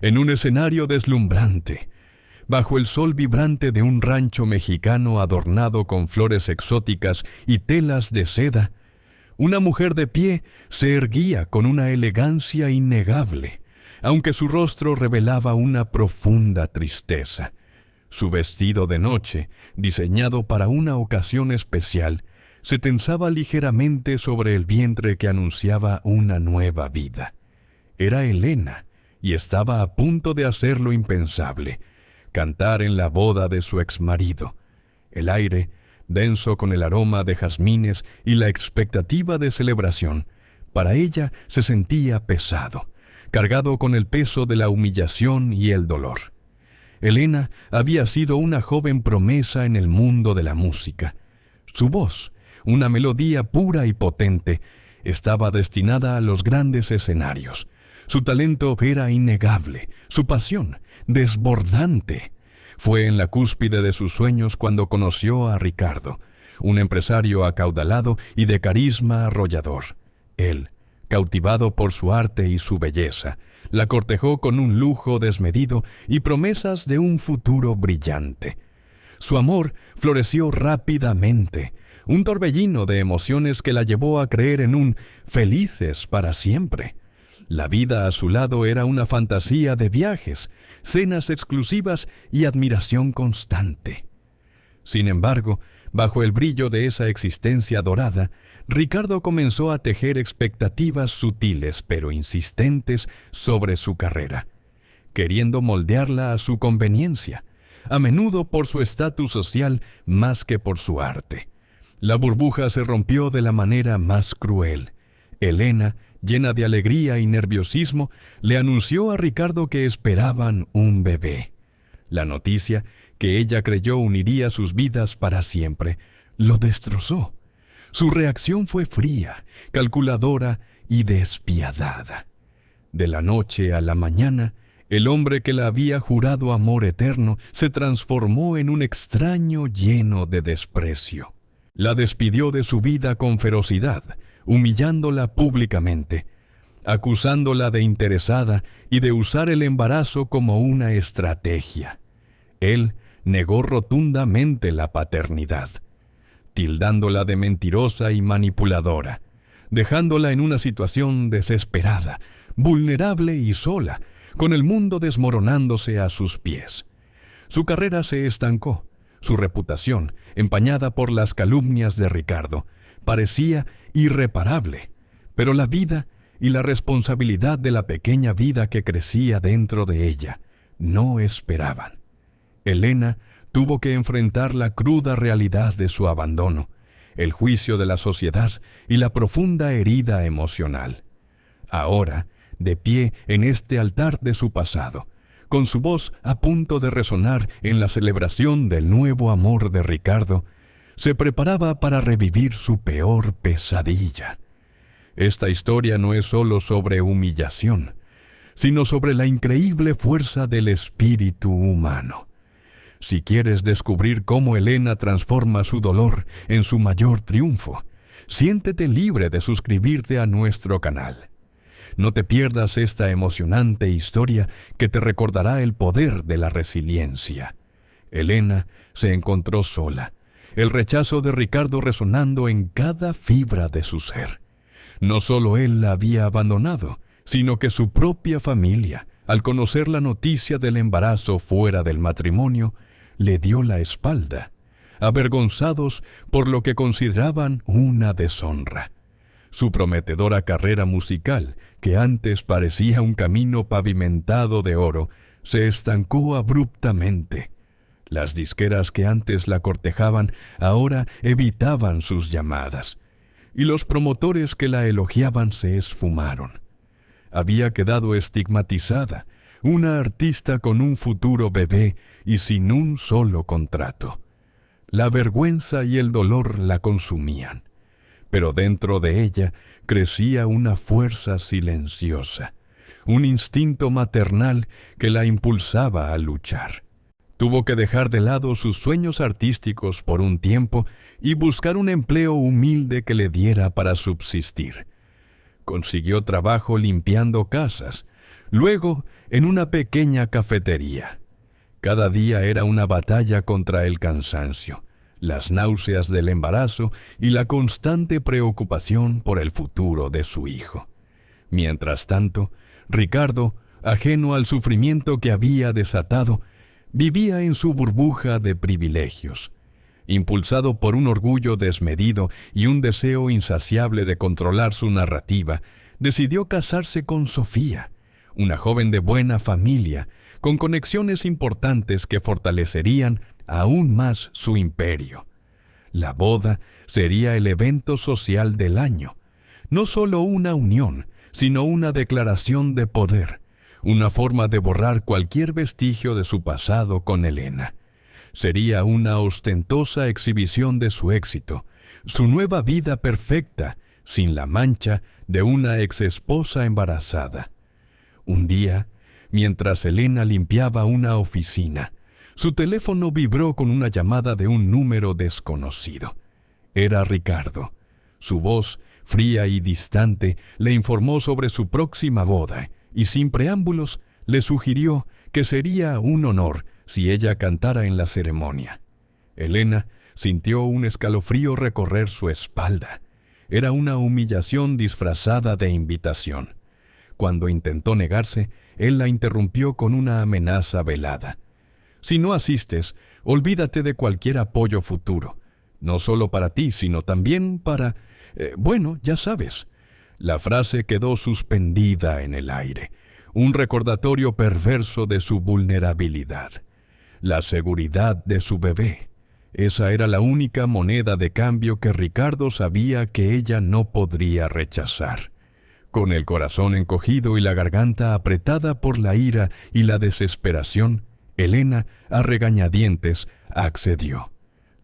En un escenario deslumbrante, bajo el sol vibrante de un rancho mexicano adornado con flores exóticas y telas de seda, una mujer de pie se erguía con una elegancia innegable, aunque su rostro revelaba una profunda tristeza. Su vestido de noche, diseñado para una ocasión especial, se tensaba ligeramente sobre el vientre que anunciaba una nueva vida. Era Helena, y estaba a punto de hacer lo impensable, cantar en la boda de su exmarido. El aire, denso con el aroma de jazmines y la expectativa de celebración, para ella se sentía pesado, cargado con el peso de la humillación y el dolor. Helena había sido una joven promesa en el mundo de la música. Su voz, una melodía pura y potente, estaba destinada a los grandes escenarios. Su talento era innegable, su pasión desbordante. Fue en la cúspide de sus sueños cuando conoció a Ricardo, un empresario acaudalado y de carisma arrollador. Él, cautivado por su arte y su belleza, la cortejó con un lujo desmedido y promesas de un futuro brillante. Su amor floreció rápidamente, un torbellino de emociones que la llevó a creer en un felices para siempre. La vida a su lado era una fantasía de viajes, cenas exclusivas y admiración constante. Sin embargo, bajo el brillo de esa existencia dorada, Ricardo comenzó a tejer expectativas sutiles pero insistentes sobre su carrera, queriendo moldearla a su conveniencia, a menudo por su estatus social más que por su arte. La burbuja se rompió de la manera más cruel. Helena, llena de alegría y nerviosismo, le anunció a Ricardo que esperaban un bebé. La noticia, que ella creyó uniría sus vidas para siempre, lo destrozó. Su reacción fue fría, calculadora y despiadada. De la noche a la mañana, el hombre que la había jurado amor eterno se transformó en un extraño lleno de desprecio. La despidió de su vida con ferocidad, humillándola públicamente, acusándola de interesada y de usar el embarazo como una estrategia. Él negó rotundamente la paternidad, tildándola de mentirosa y manipuladora, dejándola en una situación desesperada, vulnerable y sola, con el mundo desmoronándose a sus pies. Su carrera se estancó. Su reputación, empañada por las calumnias de Ricardo, parecía irreparable, pero la vida y la responsabilidad de la pequeña vida que crecía dentro de ella no esperaban. Helena tuvo que enfrentar la cruda realidad de su abandono, el juicio de la sociedad y la profunda herida emocional. Ahora, de pie en este altar de su pasado, con su voz a punto de resonar en la celebración del nuevo amor de Ricardo, se preparaba para revivir su peor pesadilla. Esta historia no es solo sobre humillación, sino sobre la increíble fuerza del espíritu humano. Si quieres descubrir cómo Helena transforma su dolor en su mayor triunfo, siéntete libre de suscribirte a nuestro canal. No te pierdas esta emocionante historia que te recordará el poder de la resiliencia. Helena se encontró sola, el rechazo de Ricardo resonando en cada fibra de su ser. No solo él la había abandonado, sino que su propia familia, al conocer la noticia del embarazo fuera del matrimonio, le dio la espalda, avergonzados por lo que consideraban una deshonra. Su prometedora carrera musical, que antes parecía un camino pavimentado de oro, se estancó abruptamente. Las disqueras que antes la cortejaban ahora evitaban sus llamadas, y los promotores que la elogiaban se esfumaron. Había quedado estigmatizada, una artista con un futuro bebé y sin un solo contrato. La vergüenza y el dolor la consumían, pero dentro de ella crecía una fuerza silenciosa, un instinto maternal que la impulsaba a luchar. Tuvo que dejar de lado sus sueños artísticos por un tiempo y buscar un empleo humilde que le diera para subsistir. Consiguió trabajo limpiando casas, luego en una pequeña cafetería. Cada día era una batalla contra el cansancio, las náuseas del embarazo y la constante preocupación por el futuro de su hijo. Mientras tanto, Ricardo, ajeno al sufrimiento que había desatado, vivía en su burbuja de privilegios. Impulsado por un orgullo desmedido y un deseo insaciable de controlar su narrativa, decidió casarse con Sofía, una joven de buena familia, con conexiones importantes que fortalecerían aún más su imperio. La boda sería el evento social del año, no solo una unión, sino una declaración de poder, una forma de borrar cualquier vestigio de su pasado con Elena. Sería una ostentosa exhibición de su éxito, su nueva vida perfecta, sin la mancha de una exesposa embarazada. Un día, mientras Elena limpiaba una oficina, su teléfono vibró con una llamada de un número desconocido. Era Ricardo. Su voz, fría y distante, le informó sobre su próxima boda y sin preámbulos le sugirió que sería un honor si ella cantara en la ceremonia. Elena sintió un escalofrío recorrer su espalda. Era una humillación disfrazada de invitación. Cuando intentó negarse, él la interrumpió con una amenaza velada. Si no asistes, olvídate de cualquier apoyo futuro, no solo para ti, sino también para... bueno, ya sabes. La frase quedó suspendida en el aire, un recordatorio perverso de su vulnerabilidad. La seguridad de su bebé. Esa era la única moneda de cambio que Ricardo sabía que ella no podría rechazar. Con el corazón encogido y la garganta apretada por la ira y la desesperación, Elena, a regañadientes, accedió.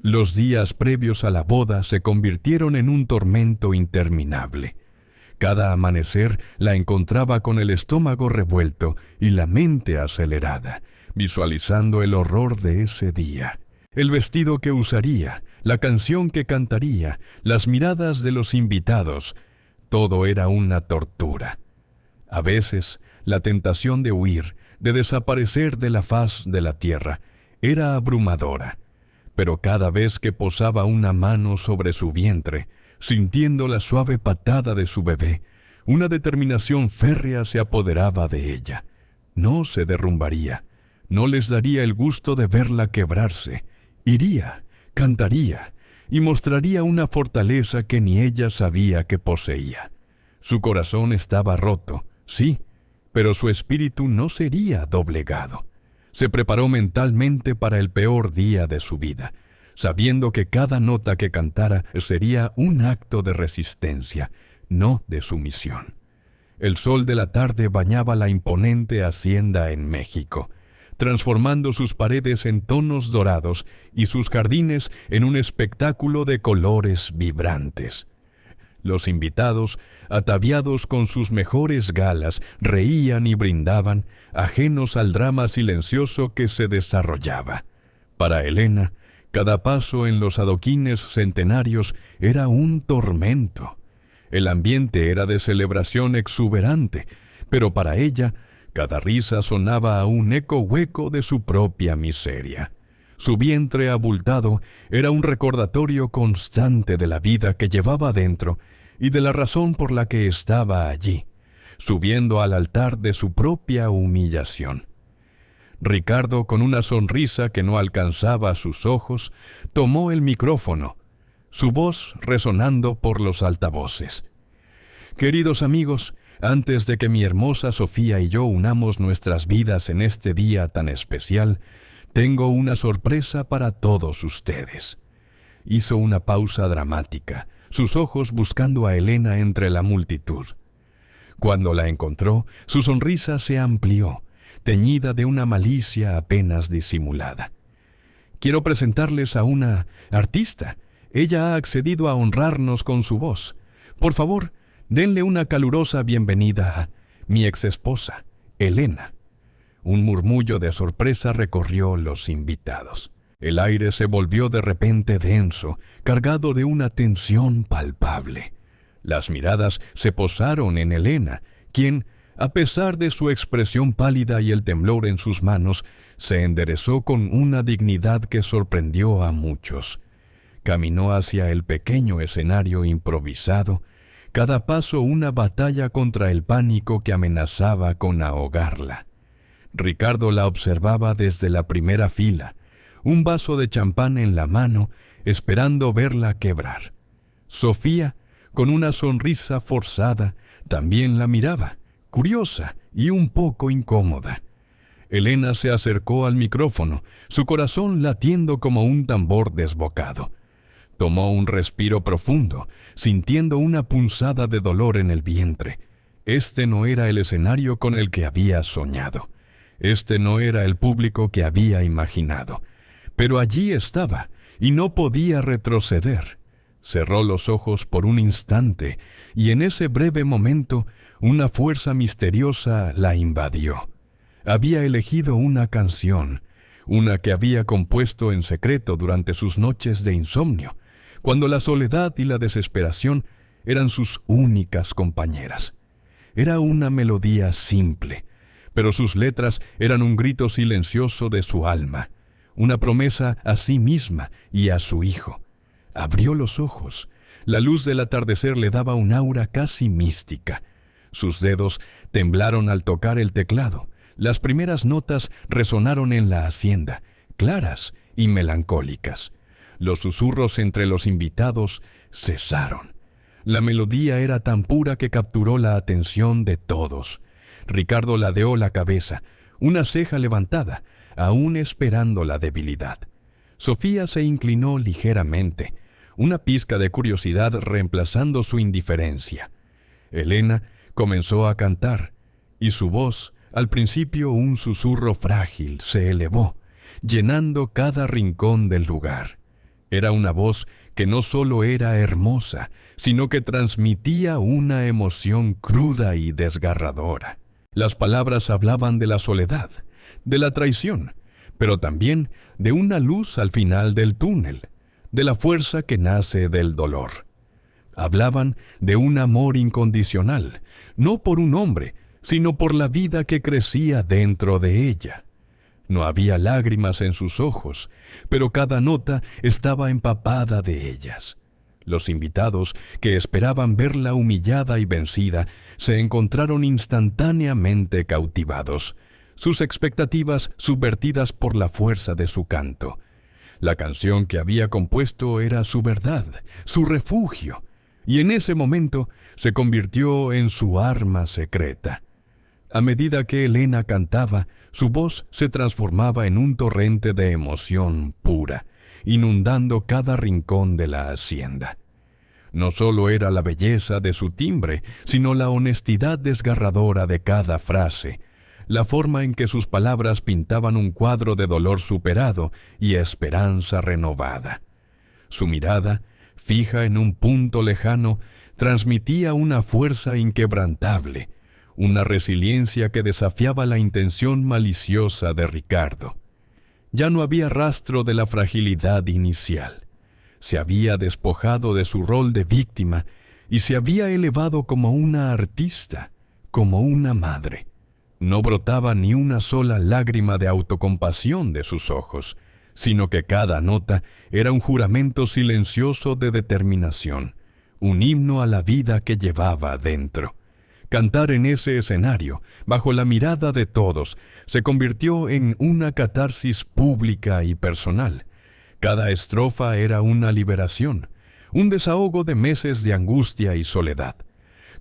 Los días previos a la boda se convirtieron en un tormento interminable. Cada amanecer la encontraba con el estómago revuelto y la mente acelerada, visualizando el horror de ese día. El vestido que usaría, la canción que cantaría, las miradas de los invitados, todo era una tortura. A veces, la tentación de huir, de desaparecer de la faz de la tierra, era abrumadora. Pero cada vez que posaba una mano sobre su vientre, sintiendo la suave patada de su bebé, una determinación férrea se apoderaba de ella. No se derrumbaría, no les daría el gusto de verla quebrarse. Iría, cantaría y mostraría una fortaleza que ni ella sabía que poseía. Su corazón estaba roto, sí, pero su espíritu no sería doblegado. Se preparó mentalmente para el peor día de su vida, sabiendo que cada nota que cantara sería un acto de resistencia, no de sumisión. El sol de la tarde bañaba la imponente hacienda en México, transformando sus paredes en tonos dorados y sus jardines en un espectáculo de colores vibrantes. Los invitados, ataviados con sus mejores galas, reían y brindaban, ajenos al drama silencioso que se desarrollaba. Para Elena, cada paso en los adoquines centenarios era un tormento. El ambiente era de celebración exuberante, pero para ella, cada risa sonaba a un eco hueco de su propia miseria. Su vientre abultado era un recordatorio constante de la vida que llevaba dentro y de la razón por la que estaba allí, subiendo al altar de su propia humillación. Ricardo, con una sonrisa que no alcanzaba sus ojos, tomó el micrófono, su voz resonando por los altavoces. Queridos amigos, antes de que mi hermosa Sofía y yo unamos nuestras vidas en este día tan especial, tengo una sorpresa para todos ustedes. Hizo una pausa dramática, sus ojos buscando a Elena entre la multitud. Cuando la encontró, su sonrisa se amplió, teñida de una malicia apenas disimulada. Quiero presentarles a una artista. Ella ha accedido a honrarnos con su voz. Por favor, denle una calurosa bienvenida a mi exesposa, Elena. Un murmullo de sorpresa recorrió los invitados. El aire se volvió de repente denso, cargado de una tensión palpable. Las miradas se posaron en Elena, quien, A pesar de su expresión pálida y el temblor en sus manos, se enderezó con una dignidad que sorprendió a muchos. Caminó hacia el pequeño escenario improvisado, cada paso una batalla contra el pánico que amenazaba con ahogarla. Ricardo la observaba desde la primera fila, un vaso de champán en la mano, esperando verla quebrar. Sofía, con una sonrisa forzada, también la miraba, curiosa y un poco incómoda. Elena se acercó al micrófono, su corazón latiendo como un tambor desbocado. Tomó un respiro profundo, sintiendo una punzada de dolor en el vientre. Este no era el escenario con el que había soñado. Este no era el público que había imaginado. Pero allí estaba, y no podía retroceder. Cerró los ojos por un instante, y en ese breve momento, una fuerza misteriosa la invadió. Había elegido una canción, una que había compuesto en secreto durante sus noches de insomnio, cuando la soledad y la desesperación eran sus únicas compañeras. Era una melodía simple, pero sus letras eran un grito silencioso de su alma, una promesa a sí misma y a su hijo. Abrió los ojos. La luz del atardecer le daba un aura casi mística. Sus dedos temblaron al tocar el teclado. Las primeras notas resonaron en la hacienda, claras y melancólicas. Los susurros entre los invitados cesaron. La melodía era tan pura que capturó la atención de todos. Ricardo ladeó la cabeza, una ceja levantada, aún esperando la debilidad. Sofía se inclinó ligeramente, una pizca de curiosidad reemplazando su indiferencia. Elena comenzó a cantar, y su voz, al principio un susurro frágil, se elevó, llenando cada rincón del lugar. Era una voz que no solo era hermosa, sino que transmitía una emoción cruda y desgarradora. Las palabras hablaban de la soledad, de la traición, pero también de una luz al final del túnel, de la fuerza que nace del dolor. Hablaban de un amor incondicional, no por un hombre, sino por la vida que crecía dentro de ella. No había lágrimas en sus ojos, pero cada nota estaba empapada de ellas. Los invitados, que esperaban verla humillada y vencida, se encontraron instantáneamente cautivados, sus expectativas subvertidas por la fuerza de su canto. La canción que había compuesto era su verdad, su refugio, y en ese momento se convirtió en su arma secreta. A medida que Elena cantaba, su voz se transformaba en un torrente de emoción pura, inundando cada rincón de la hacienda. No solo era la belleza de su timbre, sino la honestidad desgarradora de cada frase, la forma en que sus palabras pintaban un cuadro de dolor superado y esperanza renovada. Su mirada, fija en un punto lejano, transmitía una fuerza inquebrantable, una resiliencia que desafiaba la intención maliciosa de Ricardo. Ya no había rastro de la fragilidad inicial. Se había despojado de su rol de víctima y se había elevado como una artista, como una madre. No brotaba ni una sola lágrima de autocompasión de sus ojos, sino que cada nota era un juramento silencioso de determinación, un himno a la vida que llevaba dentro. Cantar en ese escenario, bajo la mirada de todos, se convirtió en una catarsis pública y personal. Cada estrofa era una liberación, un desahogo de meses de angustia y soledad.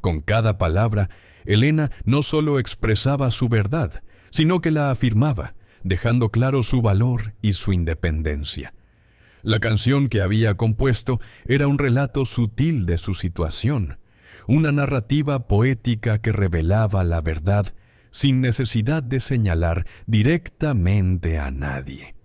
Con cada palabra, Elena no solo expresaba su verdad, sino que la afirmaba, dejando claro su valor y su independencia. La canción que había compuesto era un relato sutil de su situación, una narrativa poética que revelaba la verdad sin necesidad de señalar directamente a nadie.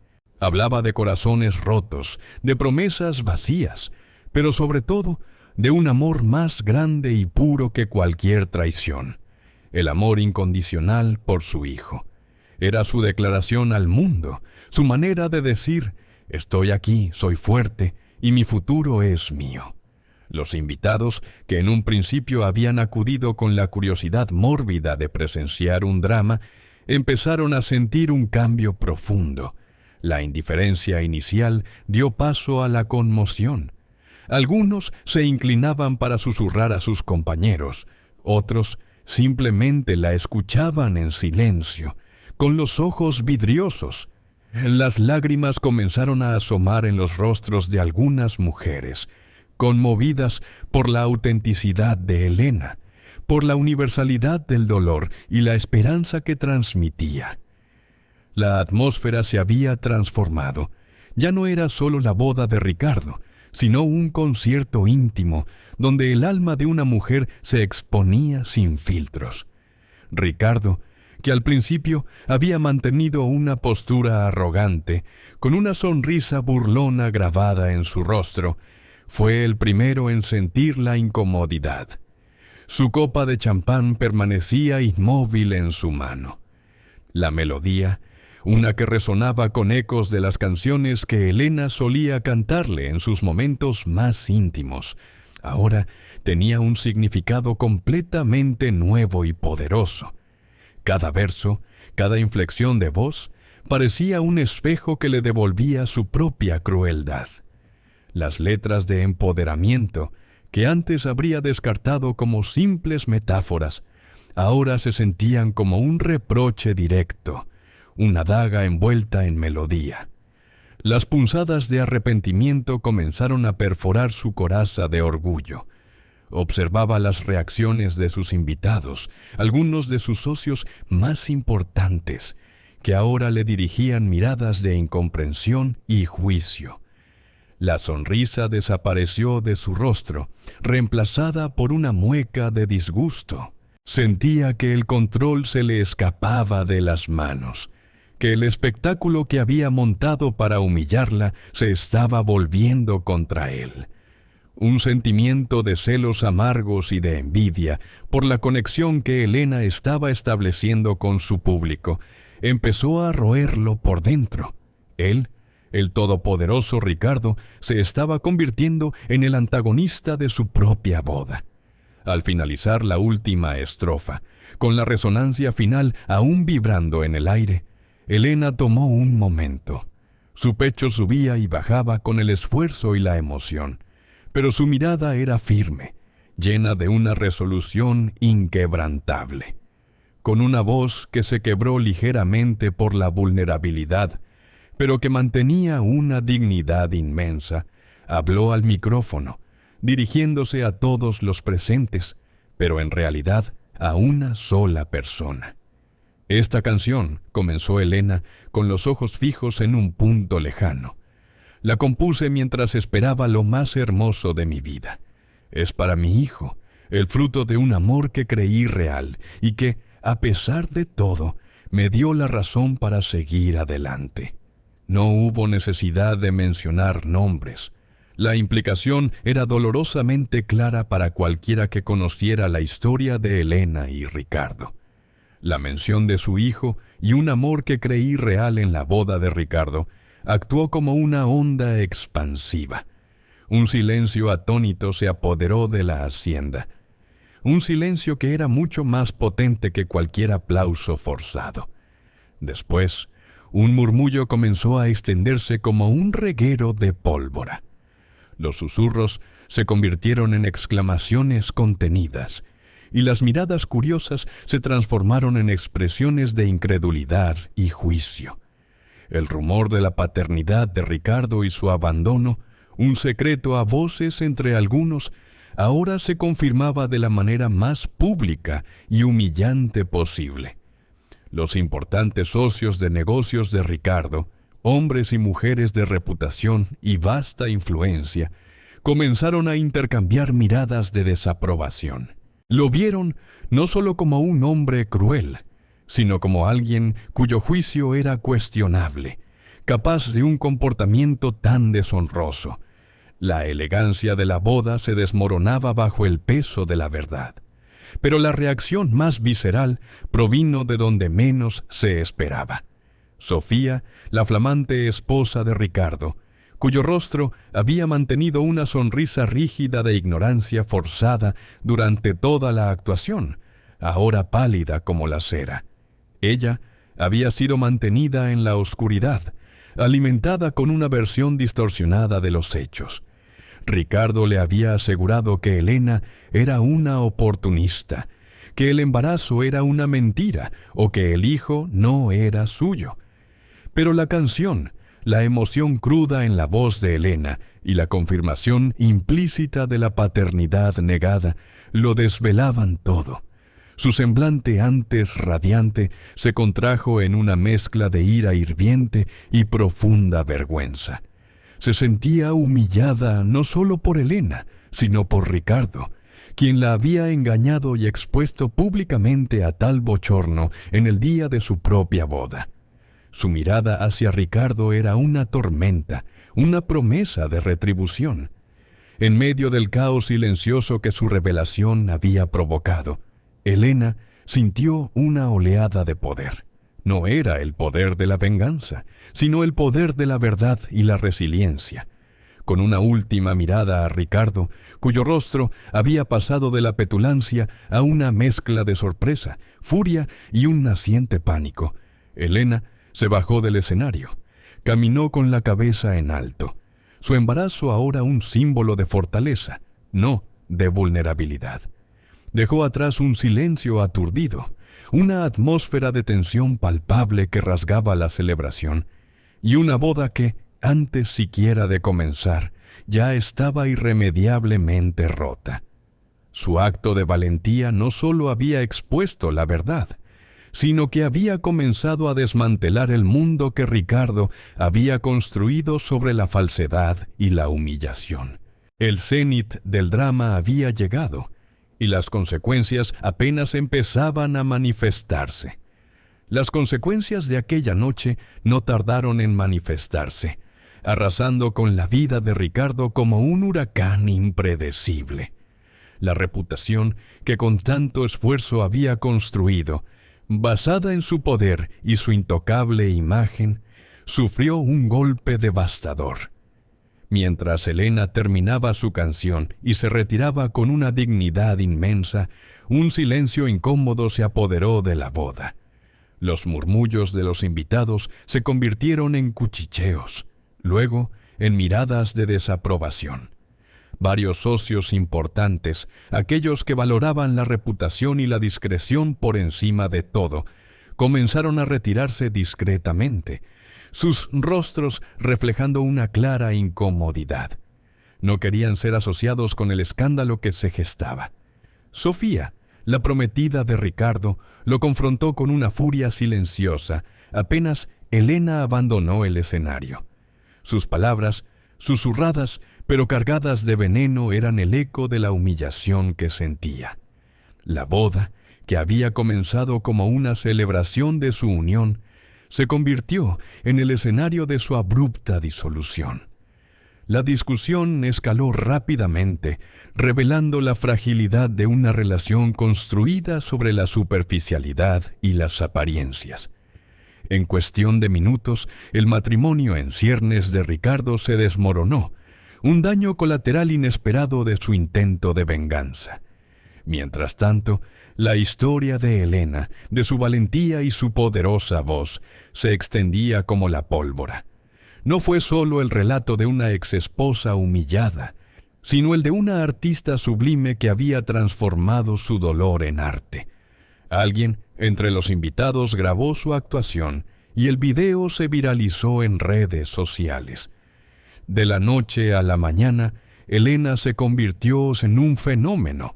Hablaba de corazones rotos, de promesas vacías, pero sobre todo de un amor más grande y puro que cualquier traición, el amor incondicional por su hijo. Era su declaración al mundo, su manera de decir: estoy aquí, soy fuerte, y mi futuro es mío. Los invitados, que en un principio habían acudido con la curiosidad mórbida de presenciar un drama, empezaron a sentir un cambio profundo. La indiferencia inicial dio paso a la conmoción. Algunos se inclinaban para susurrar a sus compañeros, otros simplemente la escuchaban en silencio, con los ojos vidriosos. Las lágrimas comenzaron a asomar en los rostros de algunas mujeres, conmovidas por la autenticidad de Elena, por la universalidad del dolor y la esperanza que transmitía. La atmósfera se había transformado. Ya no era solo la boda de Ricardo, sino un concierto íntimo, donde el alma de una mujer se exponía sin filtros. Ricardo, que al principio había mantenido una postura arrogante, con una sonrisa burlona grabada en su rostro, fue el primero en sentir la incomodidad. Su copa de champán permanecía inmóvil en su mano. La melodía, una que resonaba con ecos de las canciones que Elena solía cantarle en sus momentos más íntimos, ahora tenía un significado completamente nuevo y poderoso. Cada verso, cada inflexión de voz, parecía un espejo que le devolvía su propia crueldad. Las letras de empoderamiento, que antes habría descartado como simples metáforas, ahora se sentían como un reproche directo, una daga envuelta en melodía. Las punzadas de arrepentimiento comenzaron a perforar su coraza de orgullo. Observaba las reacciones de sus invitados, algunos de sus socios más importantes, que ahora le dirigían miradas de incomprensión y juicio. La sonrisa desapareció de su rostro, reemplazada por una mueca de disgusto. Sentía que el control se le escapaba de las manos, que el espectáculo que había montado para humillarla se estaba volviendo contra él. Un sentimiento de celos amargos y de envidia por la conexión que Elena estaba estableciendo con su público empezó a roerlo por dentro. Él, el todopoderoso Ricardo, se estaba convirtiendo en el antagonista de su propia boda. Al finalizar la última estrofa, con la resonancia final aún vibrando en el aire, Elena tomó un momento. Su pecho subía y bajaba con el esfuerzo y la emoción, pero su mirada era firme, llena de una resolución inquebrantable. Con una voz que se quebró ligeramente por la vulnerabilidad, pero que mantenía una dignidad inmensa, habló al micrófono, dirigiéndose a todos los presentes, pero en realidad a una sola persona. Esta canción, comenzó Elena, con los ojos fijos en un punto lejano. La compuse mientras esperaba lo más hermoso de mi vida. Es para mi hijo, el fruto de un amor que creí real y que, a pesar de todo, me dio la razón para seguir adelante. No hubo necesidad de mencionar nombres. La implicación era dolorosamente clara para cualquiera que conociera la historia de Elena y Ricardo. La mención de su hijo y un amor que creí real en la boda de Ricardo actuó como una onda expansiva. Un silencio atónito se apoderó de la hacienda. Un silencio que era mucho más potente que cualquier aplauso forzado. Después, un murmullo comenzó a extenderse como un reguero de pólvora. Los susurros se convirtieron en exclamaciones contenidas, y las miradas curiosas se transformaron en expresiones de incredulidad y juicio. El rumor de la paternidad de Ricardo y su abandono, un secreto a voces entre algunos, ahora se confirmaba de la manera más pública y humillante posible. Los importantes socios de negocios de Ricardo, hombres y mujeres de reputación y vasta influencia, comenzaron a intercambiar miradas de desaprobación. Lo vieron no solo como un hombre cruel, sino como alguien cuyo juicio era cuestionable, capaz de un comportamiento tan deshonroso. La elegancia de la boda se desmoronaba bajo el peso de la verdad. Pero la reacción más visceral provino de donde menos se esperaba. Sofía, la flamante esposa de Ricardo, cuyo rostro había mantenido una sonrisa rígida de ignorancia forzada durante toda la actuación, ahora pálida como la cera. Ella había sido mantenida en la oscuridad, alimentada con una versión distorsionada de los hechos. Ricardo le había asegurado que Elena era una oportunista, que el embarazo era una mentira o que el hijo no era suyo. Pero la canción, la emoción cruda en la voz de Elena y la confirmación implícita de la paternidad negada lo desvelaban todo. Su semblante antes radiante se contrajo en una mezcla de ira hirviente y profunda vergüenza. Se sentía humillada no solo por Elena, sino por Ricardo, quien la había engañado y expuesto públicamente a tal bochorno en el día de su propia boda. Su mirada hacia Ricardo era una tormenta, una promesa de retribución. En medio del caos silencioso que su revelación había provocado, Elena sintió una oleada de poder. No era el poder de la venganza, sino el poder de la verdad y la resiliencia. Con una última mirada a Ricardo, cuyo rostro había pasado de la petulancia a una mezcla de sorpresa, furia y un naciente pánico, Elena se bajó del escenario. Caminó con la cabeza en alto. Su embarazo ahora un símbolo de fortaleza, no de vulnerabilidad. Dejó atrás un silencio aturdido, una atmósfera de tensión palpable que rasgaba la celebración, y una boda que, antes siquiera de comenzar, ya estaba irremediablemente rota. Su acto de valentía no solo había expuesto la verdad, sino que había comenzado a desmantelar el mundo que Ricardo había construido sobre la falsedad y la humillación. El cenit del drama había llegado, y las consecuencias apenas empezaban a manifestarse. Las consecuencias de aquella noche no tardaron en manifestarse, arrasando con la vida de Ricardo como un huracán impredecible. La reputación que con tanto esfuerzo había construido, basada en su poder y su intocable imagen, sufrió un golpe devastador. Mientras Elena terminaba su canción y se retiraba con una dignidad inmensa, un silencio incómodo se apoderó de la boda. Los murmullos de los invitados se convirtieron en cuchicheos, luego en miradas de desaprobación. Varios socios importantes, aquellos que valoraban la reputación y la discreción por encima de todo, comenzaron a retirarse discretamente, sus rostros reflejando una clara incomodidad. No querían ser asociados con el escándalo que se gestaba. Sofía, la prometida de Ricardo, lo confrontó con una furia silenciosa apenas Elena abandonó el escenario. Sus palabras, susurradas pero cargadas de veneno, eran el eco de la humillación que sentía. La boda, que había comenzado como una celebración de su unión, se convirtió en el escenario de su abrupta disolución. La discusión escaló rápidamente, revelando la fragilidad de una relación construida sobre la superficialidad y las apariencias. En cuestión de minutos, el matrimonio en ciernes de Ricardo se desmoronó, un daño colateral inesperado de su intento de venganza. Mientras tanto, la historia de Elena, de su valentía y su poderosa voz, se extendía como la pólvora. No fue solo el relato de una exesposa humillada, sino el de una artista sublime que había transformado su dolor en arte. Alguien entre los invitados grabó su actuación y el video se viralizó en redes sociales. De la noche a la mañana, Elena se convirtió en un fenómeno.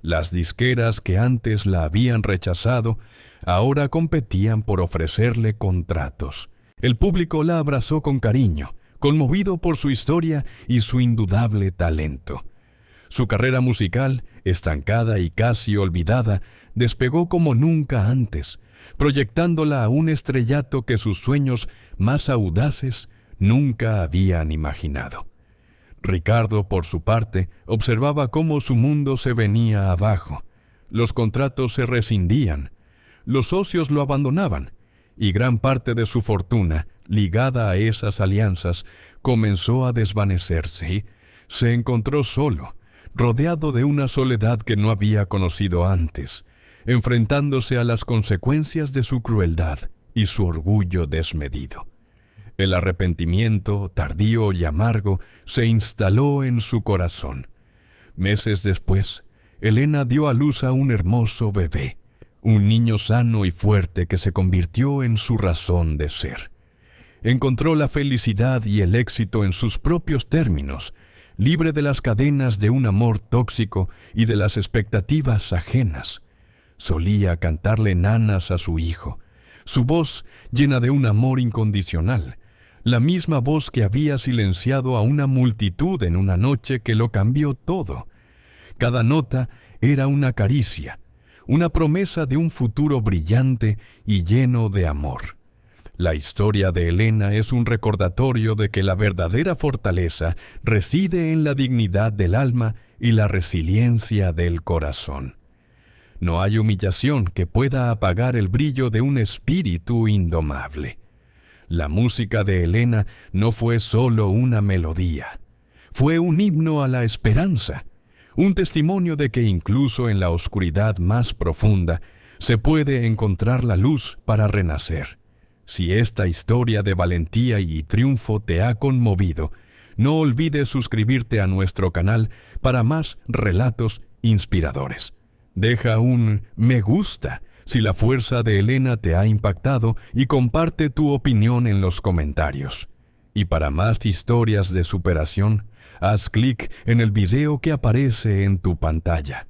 Las disqueras que antes la habían rechazado, ahora competían por ofrecerle contratos. El público la abrazó con cariño, conmovido por su historia y su indudable talento. Su carrera musical, estancada y casi olvidada, despegó como nunca antes, proyectándola a un estrellato que sus sueños más audaces nunca habían imaginado. Ricardo, por su parte, observaba cómo su mundo se venía abajo. Los contratos se rescindían, los socios lo abandonaban, y gran parte de su fortuna, ligada a esas alianzas, comenzó a desvanecerse y se encontró solo, rodeado de una soledad que no había conocido antes, enfrentándose a las consecuencias de su crueldad y su orgullo desmedido. El arrepentimiento, tardío y amargo, se instaló en su corazón. Meses después, Helena dio a luz a un hermoso bebé, un niño sano y fuerte que se convirtió en su razón de ser. Encontró la felicidad y el éxito en sus propios términos, libre de las cadenas de un amor tóxico y de las expectativas ajenas. Solía cantarle nanas a su hijo, su voz llena de un amor incondicional, la misma voz que había silenciado a una multitud en una noche que lo cambió todo. Cada nota era una caricia, una promesa de un futuro brillante y lleno de amor. La historia de Helena es un recordatorio de que la verdadera fortaleza reside en la dignidad del alma y la resiliencia del corazón. No hay humillación que pueda apagar el brillo de un espíritu indomable. La música de Helena no fue solo una melodía, fue un himno a la esperanza, un testimonio de que incluso en la oscuridad más profunda se puede encontrar la luz para renacer. Si esta historia de valentía y triunfo te ha conmovido, no olvides suscribirte a nuestro canal para más relatos inspiradores. Deja un me gusta si la fuerza de Helena te ha impactado y comparte tu opinión en los comentarios. Y para más historias de superación, haz clic en el video que aparece en tu pantalla.